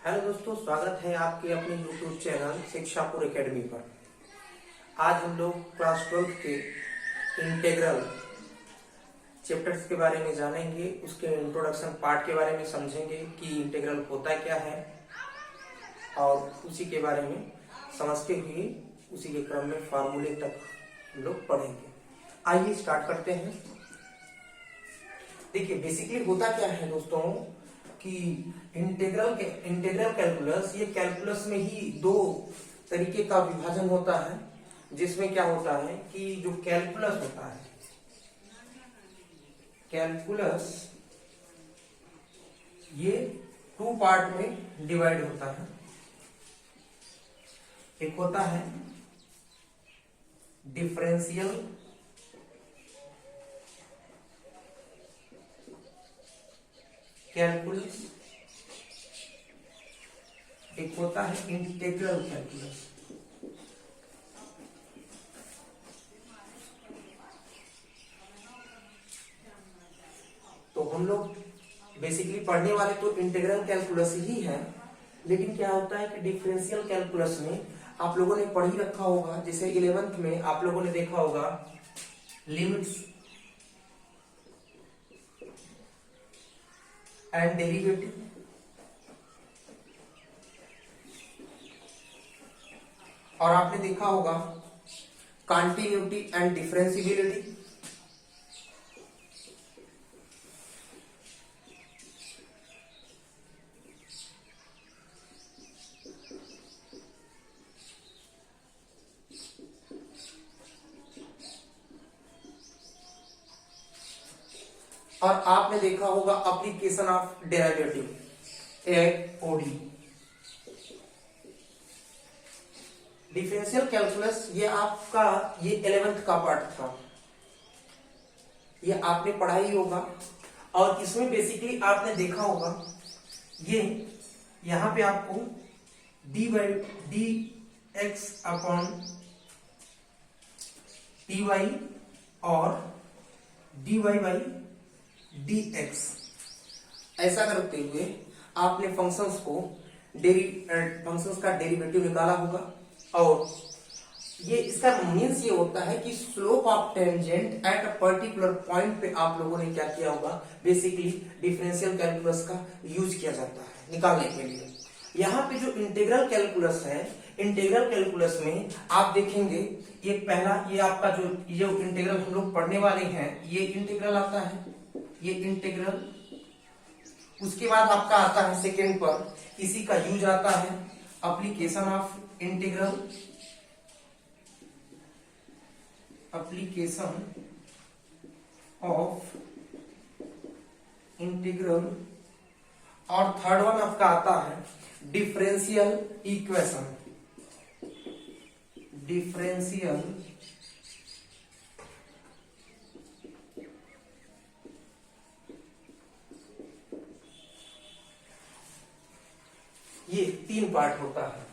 Hello दोस्तों, स्वागत है आपके अपने YouTube चैनल शिक्षापुर एकेडमी पर। आज हम लोग क्लास 12 के इंटीग्रल चैप्टर्स के बारे में जानेंगे, उसके इंट्रोडक्शन पार्ट के बारे में समझेंगे कि इंटीग्रल होता क्या है और उसी के बारे में समझते हुए उसी के क्रम में फार्मूले तक हम लोग पढ़ेंगे। आइए स्टार्ट करते हैं। देखिए, बेसिकली होता क्या है दोस्तों कि इंटीग्रल कैलकुलस, ये कैलकुलस में ही दो तरीके का विभाजन होता है, जिसमें क्या होता है कि जो कैलकुलस होता है, कैलकुलस ये टू पार्ट में डिवाइड होता है। एक होता है डिफरेंशियल कैलकुलस, एक होता है इंटीग्रल कैलकुलस। तो हम लोग बेसिकली पढ़ने वाले तो इंटीग्रल कैलकुलस ही है, लेकिन क्या होता है कि डिफरेंशियल कैलकुलस में आप लोगों ने पढ़ ही रखा होगा, जैसे 11th में आप लोगों ने देखा होगा लिमिट्स एंड डेरिवेटिव, और आपने देखा होगा कॉन्टिन्यूटी एंड डिफरेंशिएबिलिटी, और आपने देखा होगा application of derivative AOD. Differential calculus ये आपका 11th का पार्ट था, ये आपने पढ़ा ही होगा। और इसमें बेसिकली आपने देखा होगा ये यहां पे आपको D X upon D Y और D Y by D X, ऐसा करते हुए आपने फंक्शंस का डेरिवेटिव निकाला होगा। और ये इसका मीन्स ये होता है कि slope of tangent at a particular point पे आप लोगों ने क्या किया होगा, बेसिकली डिफरेंशियल कैलकुलस का यूज किया जाता है निकालने के लिए। यहाँ पे जो इंटीग्रल कैलकुलस है, इंटीग्रल कैलकुलस में आप देखेंगे ये पहला, ये आपका जो इंटीग्रल हम लोग पढ़ने वाले हैं, ये इंटीग्रल आता है, ये इंटीग्रल। उसके बाद आपका आता है सेकेंड पर, इसी का यूज आता है application of integral, application of integral, और थर्ड वन आपका आता है डिफरेंशियल इक्वेशन, डिफरेंशियल ये 3 पार्ट होता है।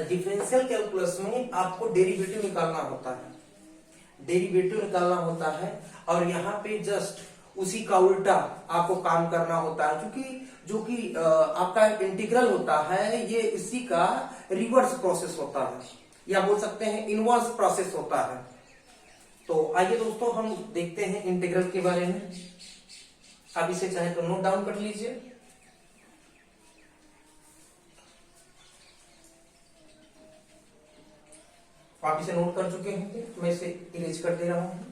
डिफरेंशियल कैलकुलस में आपको डेरिवेटिव निकालना होता है, डेरिवेटिव निकालना होता है, और यहाँ पे जस्ट उसी का उल्टा आपको काम करना होता है, क्योंकि जो कि आपका इंटीग्रल होता है ये इसी का रिवर्स प्रोसेस होता है, या बोल सकते हैं इनवर्स प्रोसेस होता है। तो आइए दोस्तों हम देखते हैं इंटीग्रल के बारे में। आप इसे चाहे तो नोट डाउन कर लीजिए। आप इसे नोट कर चुके हैं, मैं इसे इरेज कर दे रहा हूं।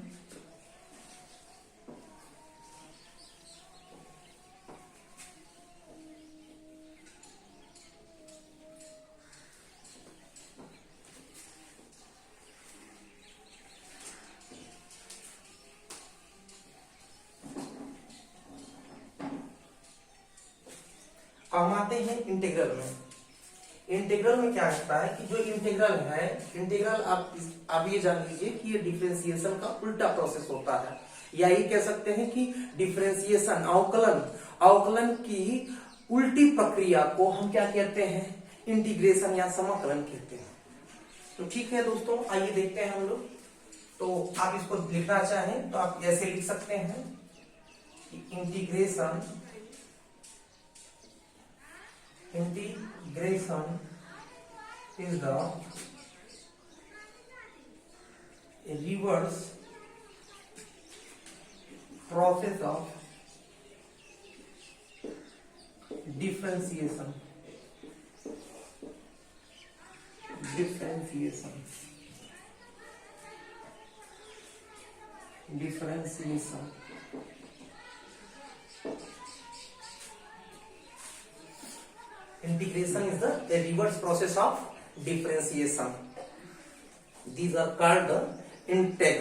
हम आते हैं इंटीग्रल में। इंटीग्रल में क्या होता है कि जो इंटीग्रल है, इंटीग्रल आप ये जान लीजिए कि ये डिफरेंशिएशन का उल्टा प्रोसेस होता है, या ये कह सकते हैं कि डिफरेंशिएशन अवकलन की उल्टी प्रक्रिया को हम क्या कहते हैं, इंटीग्रेशन या समाकलन कहते हैं। तो ठीक है दोस्तों, आइए देखते हैं हम लोग। तो आप इसको लिखना चाहें तो आप ऐसे लिख सकते हैं कि integration integration is the reverse process of differentiation integration is the reverse process of differentiation. These are called the integral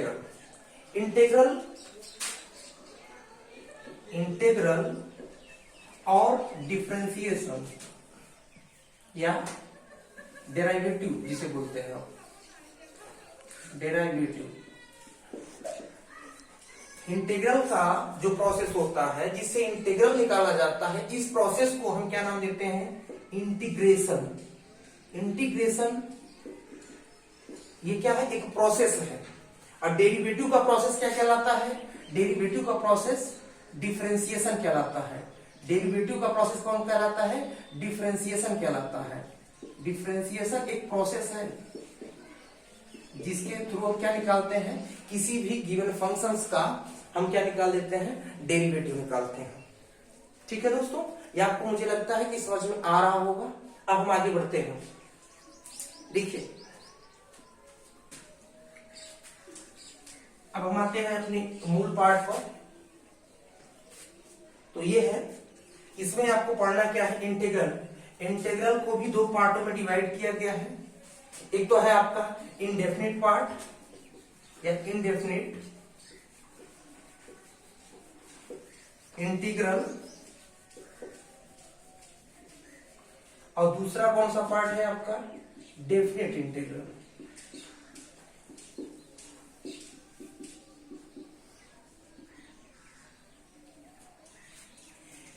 और डिफरेंशिएशन या डेराइवेटिव जिसे बोलते हैं डेराइवेटिव। इंटीग्रल का जो प्रोसेस होता है जिससे इंटीग्रल निकाला जाता है, इस प्रोसेस को हम क्या नाम देते हैं? इंटीग्रेशन। इंटीग्रेशन ये क्या है? एक प्रोसेस है। और डेरिवेटिव का प्रोसेस क्या कहलाता है? डेरिवेटिव का प्रोसेस डिफरेंशिएशन कहलाता है। डेरिवेटिव का प्रोसेस कौन कहलाता है? डिफरेंशिएशन कहलाता है। डिफरेंशिएशन एक प्रोसेस है जिसके थ्रू हम क्या निकालते हैं? किसी भी गिवन फंक्शंस का हम क्या निकाल देते हैं? डेरिवेटिव निकालते हैं। ठीक है दोस्तों, ये आपको मुझे लगता है कि समझ में आ रहा होगा। अब हम आगे बढ़ते हैं। देखिए, अब हम आते हैं अपनी मूल पार्ट पर। तो ये है, इसमें आपको पढ़ना क्या है? इंटीग्रल। इंटीग्रल को भी दो पार्टों में डिवाइड किया गया है। एक तो है आपका इंडेफिनिट पार्ट या इंडेफिनिट इंटीग्रल, और दूसरा कौन सा पार्ट है आपका? Definite integral.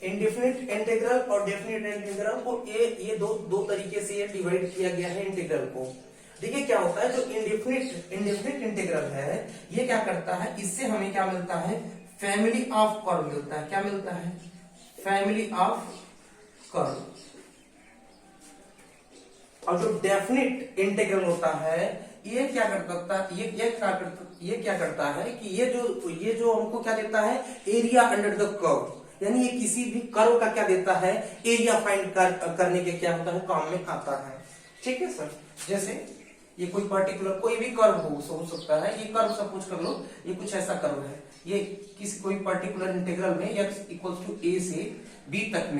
इंडेफिनिट इंटीग्रल और डेफिनेट इंटीग्रल को ये दो तरीके से ये डिवाइड किया गया है इंटीग्रल को। देखिए क्या होता है, जो इंडेफिनिट इंटीग्रल है ये क्या करता है? इससे हमें क्या मिलता है? फैमिली ऑफ कर्व मिलता है। क्या मिलता है? Family of curve. और जो डेफिनिट इंटीग्रल होता है ये क्या करता है? ये क्या करता है कि ये जो हमको क्या देता है? Area under the curve. यानी ये किसी भी कर्व का क्या देता है? एरिया फाइंड करने के क्या होता है? काम में आता है। ठीक है सर, जैसे ये कोई पर्टिकुलर कोई भी कर्व हो सकता है। ये कर्व सपोज कर लो, ये कुछ ऐसा कर्व है। ये किसी कोई पर्टिकुलर इंटीग्रल में x इक्वल्स टू a से b तक में